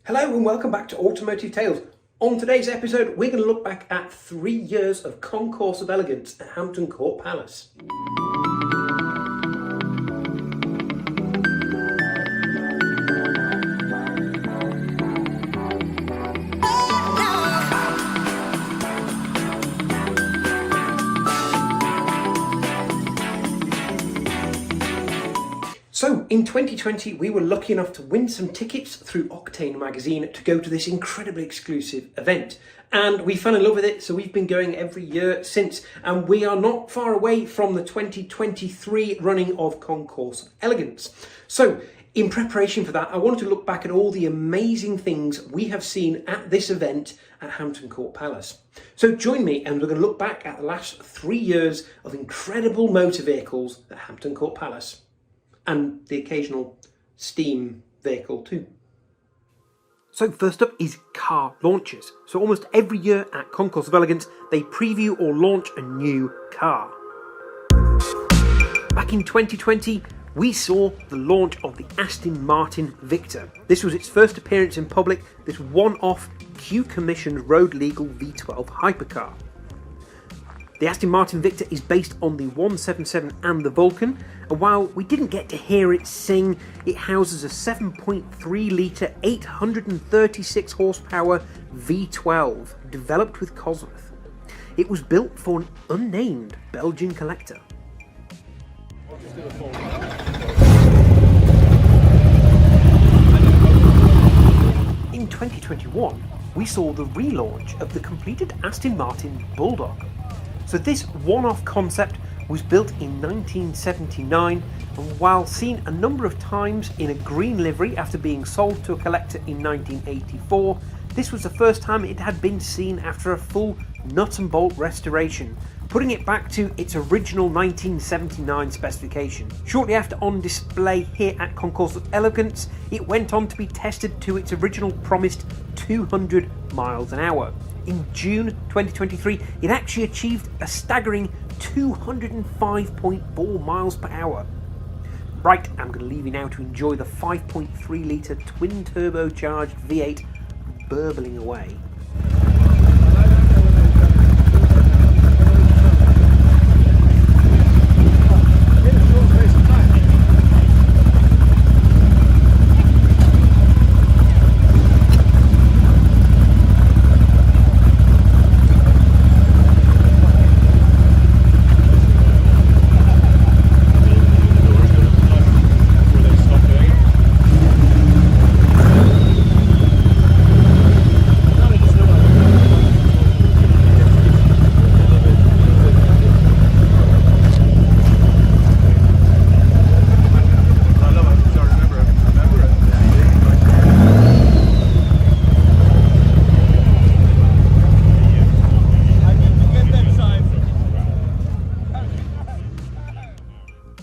Hello and welcome back to Automotive Tales. On today's episode, we're going to look back at 3 years of Concours of Elegance at Hampton Court Palace. So, in 2020, we were lucky enough to win some tickets through Octane magazine to go to this incredibly exclusive event. And we fell in love with it, so we've been going every year since. And we are not far away from the 2023 running of Concours of Elegance. So, in preparation for that, I wanted to look back at all the amazing things we have seen at this event at Hampton Court Palace. So join me and we're going to look back at the last 3 years of incredible motor vehicles at Hampton Court Palace. And the occasional steam vehicle too. So first up is car launches. So almost every year at Concours of Elegance, they preview or launch a new car. Back in 2020, we saw the launch of the Aston Martin Victor. This was its first appearance in public, this one-off Q-commissioned road-legal V12 hypercar. The Aston Martin Victor is based on the 177 and the Vulcan, and while we didn't get to hear it sing, it houses a 7.3 litre 836 horsepower V12 developed with Cosworth. It was built for an unnamed Belgian collector. In 2021, we saw the relaunch of the completed Aston Martin Bulldog. So this one-off concept was built in 1979, and while seen a number of times in a green livery after being sold to a collector in 1984, this was the first time it had been seen after a full nut and bolt restoration, putting it back to its original 1979 specification. Shortly after on display here at Concours of Elegance, it went on to be tested to its original promised 200 miles an hour. In June 2023, it actually achieved a staggering 205.4 miles per hour. Right, I'm going to leave you now to enjoy the 5.3 litre twin turbocharged V8 burbling away.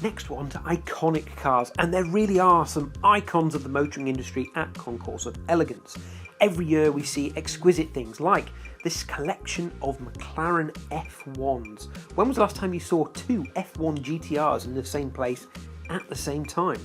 Next one to iconic cars, and there really are some icons of the motoring industry at Concours of Elegance. Every year we see exquisite things like this collection of McLaren F1s. When was the last time you saw two F1 GTRs in the same place at the same time?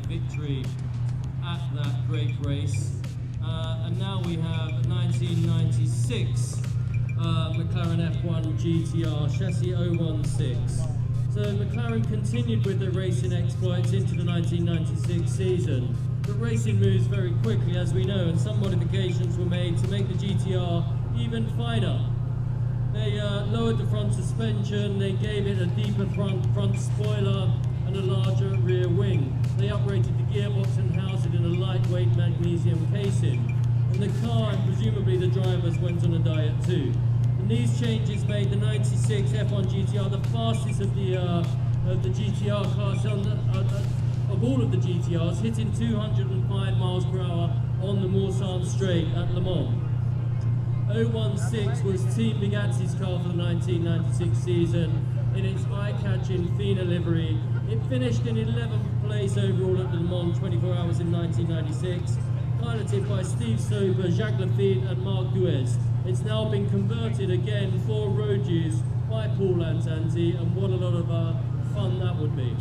Victory at that great race, and now we have a 1996 McLaren F1 GTR chassis 016. So McLaren continued with their racing exploits into the 1996 season, but racing moves very quickly, as we know, and some modifications were made to make the GTR even finer. They lowered the front suspension, they gave it a deeper front spoiler and a larger rear wing. They uprated the gearbox and housed it in a lightweight magnesium casing. And the car, and presumably the drivers, went on a diet too. And these changes made the 96 F1 GTR the fastest of the of the GTR cars, of all of the GTRs, hitting 205 miles per hour on the Mulsanne straight at Le Mans. 016 was Team Bugatti's car for the 1996 season in its eye-catching Fina livery. It finished in 11th place overall at Le Mans 24 hours in 1996, piloted by Steve Soper, Jacques Lafitte and Marc Duez. It's now been converted again for road use by Paul Lantanti, and what a lot of fun that would be.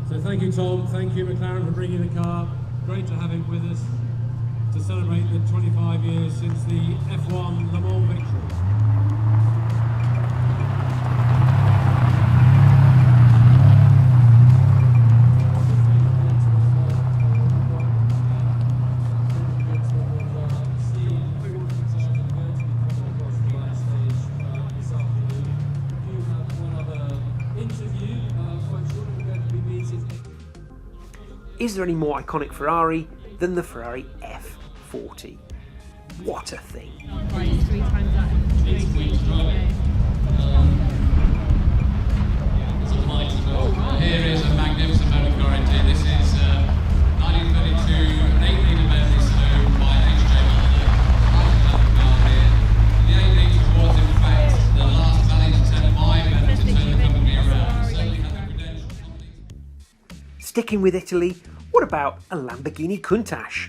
So thank you, Tom. Thank you, McLaren, for bringing the car. Great to have him with us to celebrate the 25 years since the F1 Le Mans victory. Is there any more iconic Ferrari than the Ferrari F40? What a thing. Here is a magnificent motor car indeed. This is 1932, an 8-litre Bentley saloon by XJ220. The 8-litre was in fact the last valiant attempt by Bennett to turn the company around. Certainly had the credentials. Sticking with Italy, what about a Lamborghini Countash?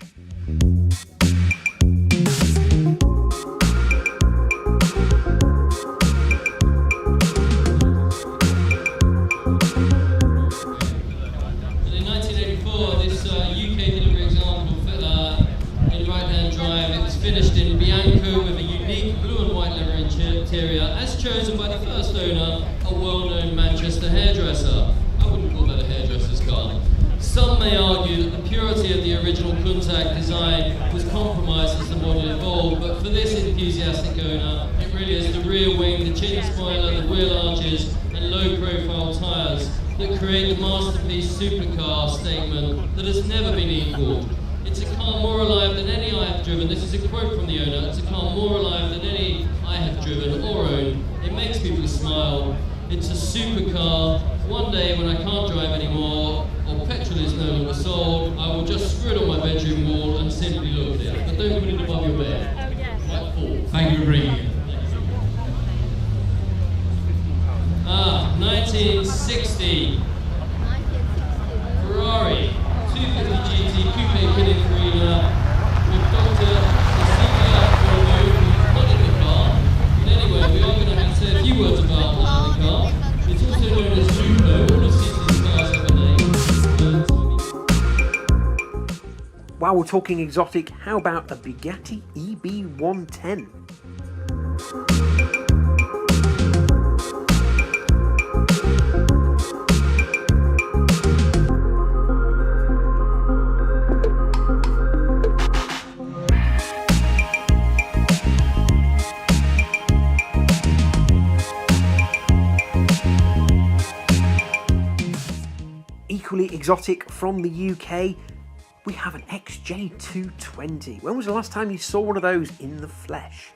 As chosen by the first owner, a well-known Manchester hairdresser. I wouldn't call that a hairdresser's car. Some may argue that the purity of the original Countach design was compromised as the model evolved, but for this enthusiastic owner, it really is the rear wing, the chin spoiler, the wheel arches, and low-profile tyres that create the masterpiece supercar statement that has never been equalled. It's a car more alive than any I have driven. This is a quote from the owner. It's a car more alive than any I have driven or owned. It makes people smile. It's a supercar. One day when I can't drive anymore or petrol is no longer sold, I will just screw it on my bedroom wall and simply look at it. But don't put it above your bed. Oh, yes. Quite full. Thank you for bringing it. 1960. Ferrari 250 GT Coupe Pininfarina with Dr. Cecilia Bordeaux, who's not in the car. But anyway, we are going to have to say a few words about the car. It's also known as Lupo. All of City's cars have a name. While we're talking exotic, how about a Bugatti EB110? Equally exotic from the UK, we have an XJ220. When was the last time you saw one of those in the flesh?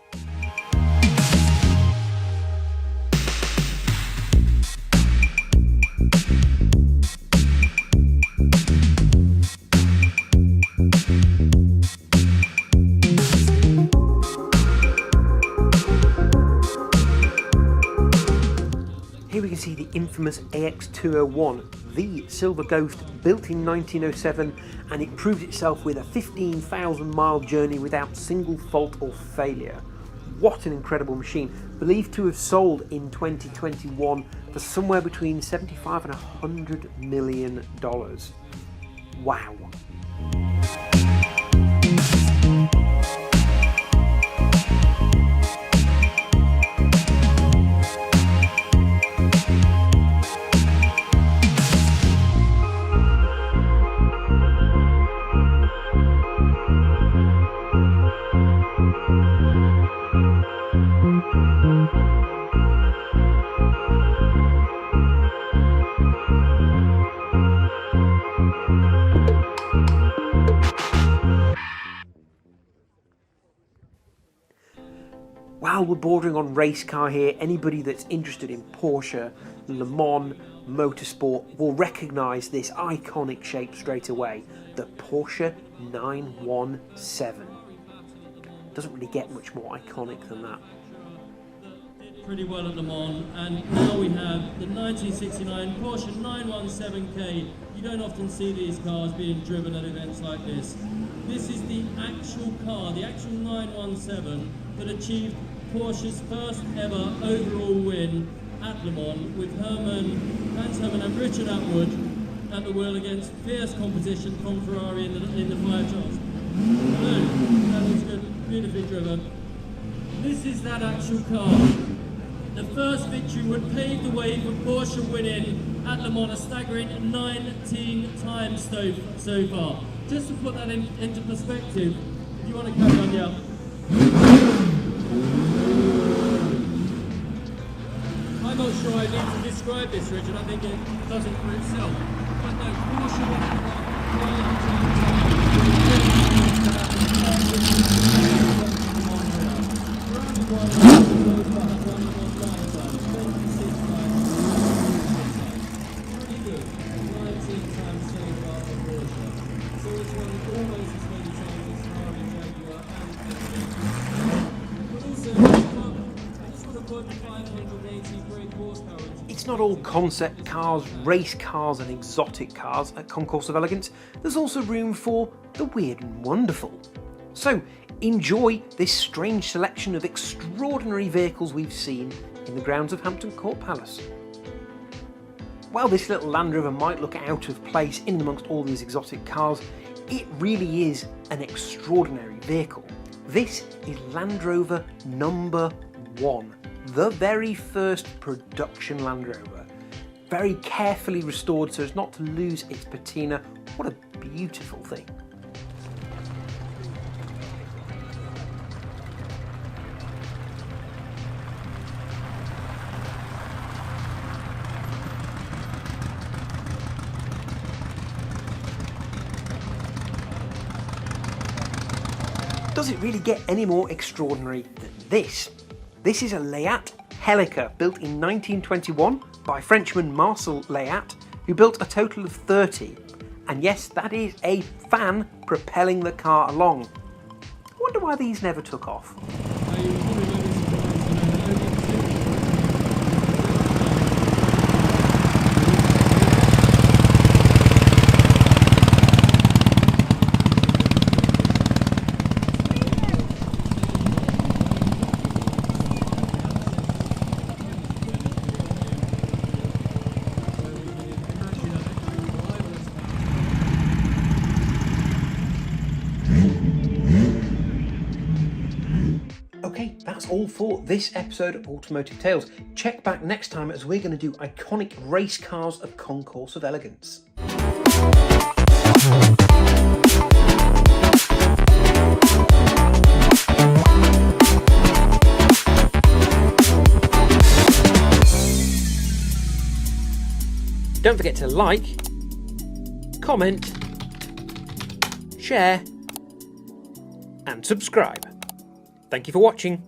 Here we can see the infamous AX201, the Silver Ghost, built in 1907, and it proved itself with a 15,000 mile journey without single fault or failure. What an incredible machine, believed to have sold in 2021 for somewhere between $75 and $100 million. Wow. While we're bordering on race car here, anybody that's interested in Porsche, Le Mans motorsport will recognise this iconic shape straight away, the Porsche 917. Doesn't really get much more iconic than that. Pretty well at Le Mans, and now we have the 1969 Porsche 917K. You don't often see these cars being driven at events like this. This is the actual car, the actual 917, that achieved Porsche's first ever overall win at Le Mans, with Hans Hermann and Richard Atwood at the wheel against fierce competition from Ferrari in the fire trials. That looks good, beautifully driven. This is that actual car. The first victory would pave the way for Porsche winning at Le Mans a staggering 19 times so far. Just to put that into perspective, if you want to carry on, yeah. I'm not sure I need to describe this, Richard. I think it does it for itself. But no, Porsche It's not all concept cars, race cars and exotic cars at Concours of Elegance. There's also room for the weird and wonderful. So enjoy this strange selection of extraordinary vehicles we've seen in the grounds of Hampton Court Palace. While this little Land Rover might look out of place in amongst all these exotic cars, it really is an extraordinary vehicle. This is Land Rover number 1. The very first production Land Rover. Very carefully restored so as not to lose its patina. What a beautiful thing. Does it really get any more extraordinary than this? This is a Leyat Helica built in 1921 by Frenchman Marcel Leyat, who built a total of 30. And yes, that is a fan propelling the car along. I wonder why these never took off. Okay, that's all for this episode of Automotive Tales. Check back next time as we're going to do iconic race cars of Concours of Elegance. Don't forget to like, comment, share and subscribe. Thank you for watching.